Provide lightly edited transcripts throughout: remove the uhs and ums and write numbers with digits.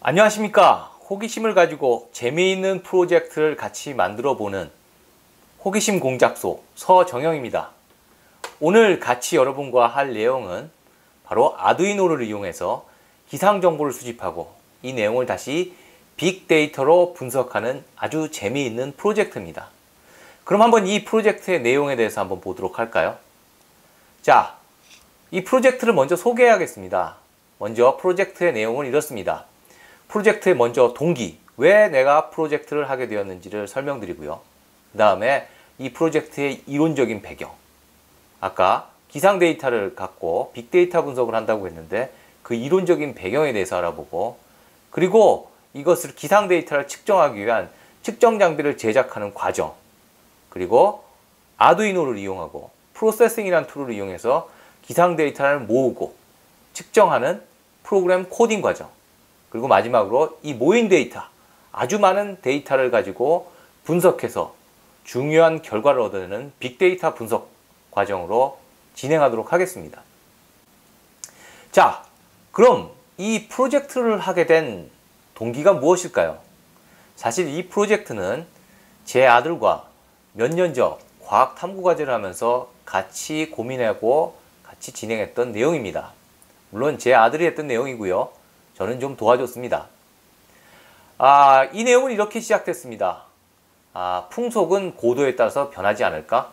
안녕하십니까. 호기심을 가지고 재미있는 프로젝트를 같이 만들어 보는 호기심 공작소 서정영입니다. 오늘 같이 여러분과 할 내용은 바로 아두이노를 이용해서 기상 정보를 수집하고 이 내용을 다시 빅데이터로 분석하는 아주 재미있는 프로젝트입니다. 그럼 한번 이 프로젝트의 내용에 대해서 한번 보도록 할까요? 자, 이 프로젝트를 먼저 소개해야겠습니다. 먼저 프로젝트의 내용은 이렇습니다. 프로젝트의 먼저 동기, 왜 내가 프로젝트를 하게 되었는지를 설명드리고요. 그 다음에 이 프로젝트의 이론적인 배경, 아까 기상 데이터를 갖고 빅데이터 분석을 한다고 했는데 그 이론적인 배경에 대해서 알아보고, 그리고 이것을 기상 데이터를 측정하기 위한 측정 장비를 제작하는 과정, 그리고 아두이노를 이용하고 프로세싱이라는 툴을 이용해서 기상 데이터를 모으고 측정하는 프로그램 코딩 과정, 그리고 마지막으로 이 모인 데이터, 아주 많은 데이터를 가지고 분석해서 중요한 결과를 얻어내는 빅데이터 분석 과정으로 진행하도록 하겠습니다. 자, 그럼 이 프로젝트를 하게 된 동기가 무엇일까요? 사실 이 프로젝트는 제 아들과 몇 년 전 과학 탐구 과제를 하면서 같이 고민하고 같이 진행했던 내용입니다. 물론 제 아들이 했던 내용이고요. 저는 좀 도와줬습니다. 이 내용은 이렇게 시작됐습니다. 풍속은 고도에 따라서 변하지 않을까?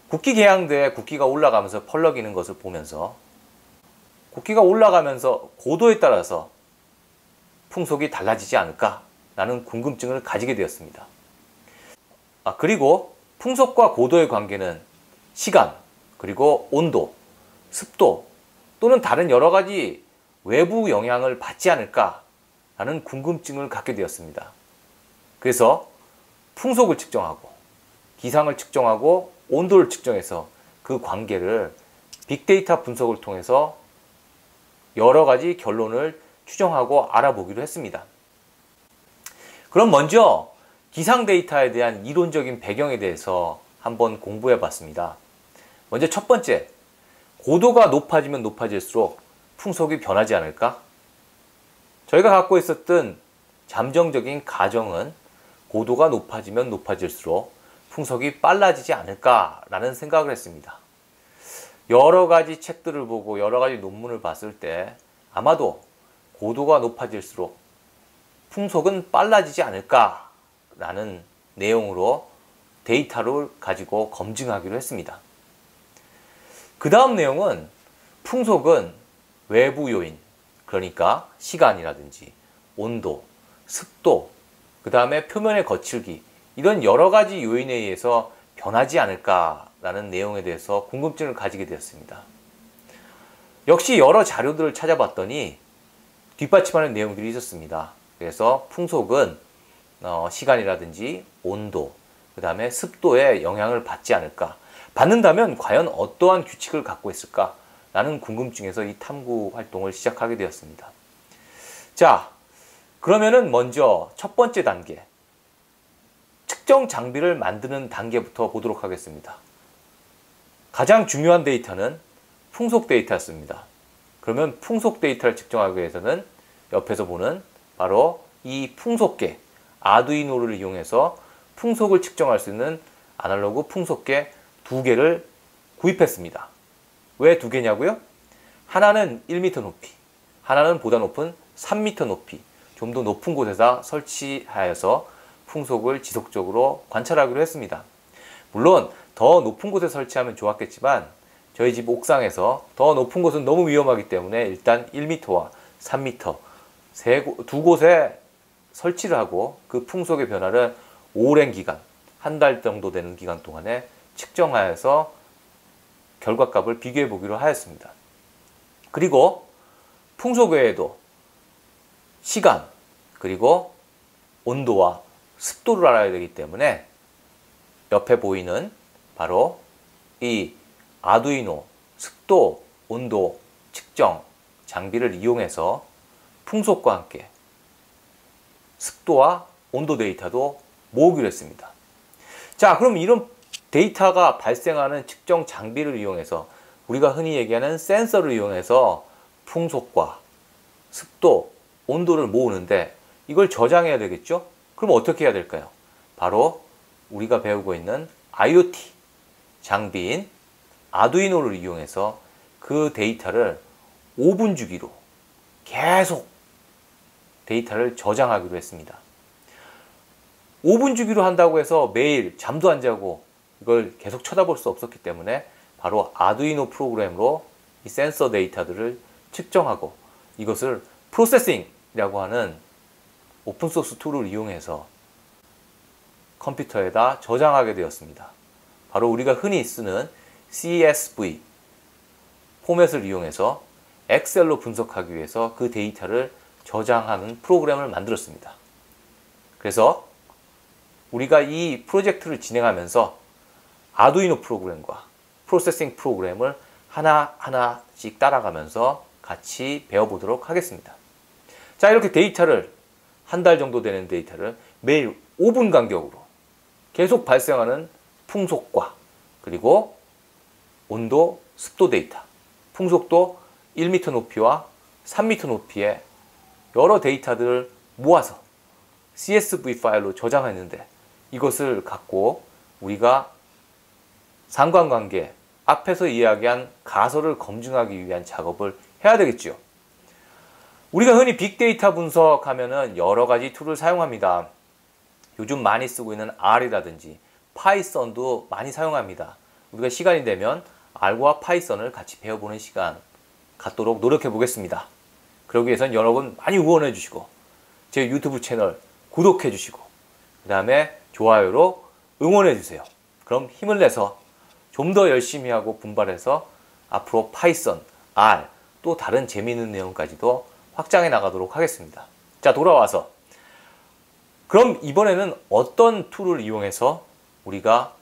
국기 개양대에 국기가 올라가면서 펄럭이는 것을 보면서 국기가 올라가면서 고도에 따라서 풍속이 달라지지 않을까? 라는 궁금증을 가지게 되었습니다. 그리고 풍속과 고도의 관계는 시간, 그리고 온도, 습도 또는 다른 여러 가지 외부 영향을 받지 않을까라는 궁금증을 갖게 되었습니다. 그래서 풍속을 측정하고 기상을 측정하고 온도를 측정해서 그 관계를 빅데이터 분석을 통해서 여러 가지 결론을 추정하고 알아보기로 했습니다. 그럼 먼저 기상 데이터에 대한 이론적인 배경에 대해서 한번 공부해 봤습니다. 먼저 첫 번째, 고도가 높아지면 높아질수록 풍속이 변하지 않을까? 저희가 갖고 있었던 잠정적인 가정은 고도가 높아지면 높아질수록 풍속이 빨라지지 않을까라는 생각을 했습니다. 여러 가지 책들을 보고 여러 가지 논문을 봤을 때 아마도 고도가 높아질수록 풍속은 빨라지지 않을까라는 내용으로 데이터를 가지고 검증하기로 했습니다. 그 다음 내용은 풍속은 외부 요인, 그러니까 시간이라든지 온도, 습도, 그 다음에 표면의 거칠기, 이런 여러 가지 요인에 의해서 변하지 않을까라는 내용에 대해서 궁금증을 가지게 되었습니다. 역시 여러 자료들을 찾아봤더니 뒷받침하는 내용들이 있었습니다. 그래서 풍속은 시간이라든지 온도, 그 다음에 습도에 영향을 받지 않을까, 받는다면 과연 어떠한 규칙을 갖고 있을까? 라는 궁금증에서 이 탐구 활동을 시작하게 되었습니다. 자, 그러면은 먼저 첫 번째 단계, 측정 장비를 만드는 단계부터 보도록 하겠습니다. 가장 중요한 데이터는 풍속 데이터였습니다. 그러면 풍속 데이터를 측정하기 위해서는 옆에서 보는 바로 이 풍속계, 아두이노를 이용해서 풍속을 측정할 수 있는 아날로그 풍속계 2개를 구입했습니다. 왜 2개냐고요? 하나는 1m 높이, 하나는 보다 높은 3m 높이, 좀 더 높은 곳에다 설치하여서 풍속을 지속적으로 관찰하기로 했습니다. 물론 더 높은 곳에 설치하면 좋았겠지만 저희 집 옥상에서 더 높은 곳은 너무 위험하기 때문에 일단 1m와 3m 두 곳에 설치를 하고 그 풍속의 변화를 오랜 기간, 한 달 정도 되는 기간 동안에 측정하여서 결과값을 비교해 보기로 하였습니다. 그리고 풍속 외에도 시간, 그리고 온도와 습도를 알아야 되기 때문에 옆에 보이는 바로 이 아두이노 습도, 온도 측정 장비를 이용해서 풍속과 함께 습도와 온도 데이터도 모으기로 했습니다. 자, 그럼 이런 데이터가 발생하는 측정 장비를 이용해서 우리가 흔히 얘기하는 센서를 이용해서 풍속과 습도, 온도를 모으는데 이걸 저장해야 되겠죠? 그럼 어떻게 해야 될까요? 바로 우리가 배우고 있는 IoT 장비인 아두이노를 이용해서 그 데이터를 5분 주기로 계속 데이터를 저장하기로 했습니다. 5분 주기로 한다고 해서 매일 잠도 안 자고 이걸 계속 쳐다볼 수 없었기 때문에 바로 아두이노 프로그램으로 이 센서 데이터들을 측정하고 이것을 프로세싱이라고 하는 오픈소스 툴을 이용해서 컴퓨터에다 저장하게 되었습니다. 바로 우리가 흔히 쓰는 CSV 포맷을 이용해서 엑셀로 분석하기 위해서 그 데이터를 저장하는 프로그램을 만들었습니다. 그래서 우리가 이 프로젝트를 진행하면서 아두이노 프로그램과 프로세싱 프로그램을 하나하나씩 따라가면서 같이 배워보도록 하겠습니다. 자, 이렇게 데이터를 한 달 정도 되는 데이터를 매일 5분 간격으로 계속 발생하는 풍속과 그리고 온도, 습도 데이터, 풍속도 1m 높이와 3m 높이의 여러 데이터들을 모아서 CSV 파일로 저장했는데 이것을 갖고 우리가 상관관계, 앞에서 이야기한 가설을 검증하기 위한 작업을 해야 되겠죠. 우리가 흔히 빅데이터 분석하면은 여러 가지 툴을 사용합니다. 요즘 많이 쓰고 있는 R이라든지 파이썬도 많이 사용합니다. 우리가 시간이 되면 R과 파이썬을 같이 배워보는 시간 갖도록 노력해 보겠습니다. 그러기 위해서는 여러분 많이 응원해 주시고 제 유튜브 채널 구독해 주시고 그 다음에 좋아요로 응원해 주세요. 그럼 힘을 내서 좀 더 열심히 하고 분발해서 앞으로 파이썬, R 또 다른 재미있는 내용까지도 확장해 나가도록 하겠습니다. 자, 돌아와서 그럼 이번에는 어떤 툴을 이용해서 우리가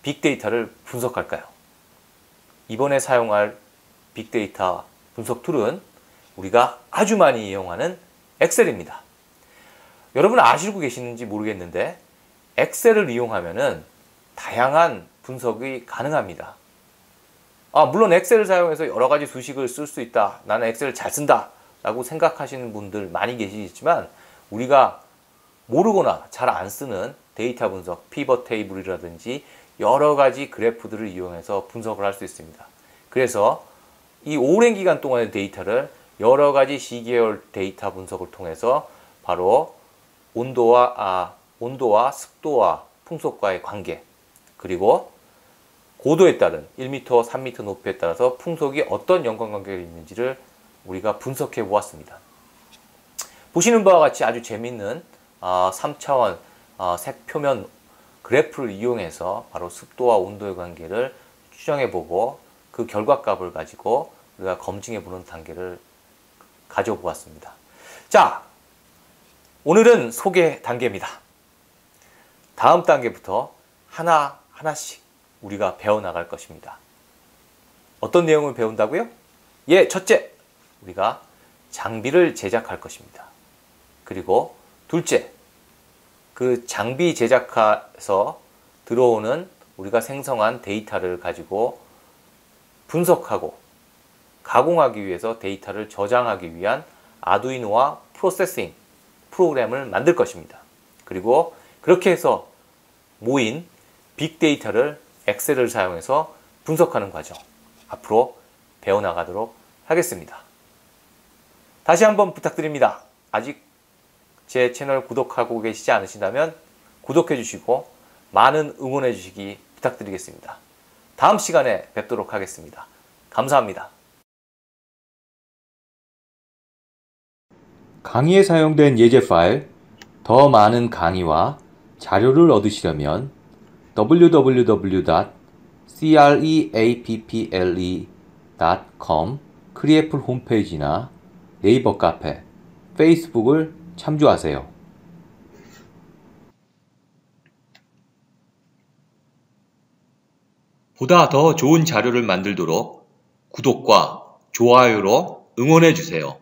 빅데이터를 분석할까요? 이번에 사용할 빅데이터 분석 툴은 우리가 아주 많이 이용하는 엑셀입니다. 여러분 아시고 계시는지 모르겠는데 엑셀을 이용하면은 다양한 분석이 가능합니다. 물론 엑셀을 사용해서 여러 가지 수식을 쓸 수 있다. 나는 엑셀을 잘 쓴다. 라고 생각하시는 분들 많이 계시지만 우리가 모르거나 잘 안 쓰는 데이터 분석, 피벗 테이블이라든지 여러 가지 그래프들을 이용해서 분석을 할 수 있습니다. 그래서 이 오랜 기간 동안의 데이터를 여러 가지 시계열 데이터 분석을 통해서 바로 온도와 습도와 풍속과의 관계 그리고 고도에 따른 1m, 3m 높이에 따라서 풍속이 어떤 연관관계가 있는지를 우리가 분석해 보았습니다. 보시는 바와 같이 아주 재미있는 3차원 색표면 그래프를 이용해서 바로 습도와 온도의 관계를 추정해 보고 그 결과값을 가지고 우리가 검증해 보는 단계를 가져보았습니다. 자, 오늘은 소개 단계입니다. 다음 단계부터 하나씩 우리가 배워나갈 것입니다. 어떤 내용을 배운다고요? 첫째, 우리가 장비를 제작할 것입니다. 그리고 둘째, 그 장비 제작해서 들어오는 우리가 생성한 데이터를 가지고 분석하고 가공하기 위해서 데이터를 저장하기 위한 아두이노와 프로세싱 프로그램을 만들 것입니다. 그리고 그렇게 해서 모인 빅데이터를 엑셀을 사용해서 분석하는 과정 앞으로 배워나가도록 하겠습니다. 다시 한번 부탁드립니다. 아직 제 채널 구독하고 계시지 않으신다면 구독해 주시고 많은 응원해 주시기 부탁드리겠습니다. 다음 시간에 뵙도록 하겠습니다. 감사합니다. 강의에 사용된 예제 파일, 더 많은 강의와 자료를 얻으시려면 www.creapple.com 크리애플 홈페이지나 네이버 카페, 페이스북을 참조하세요. 보다 더 좋은 자료를 만들도록 구독과 좋아요로 응원해 주세요.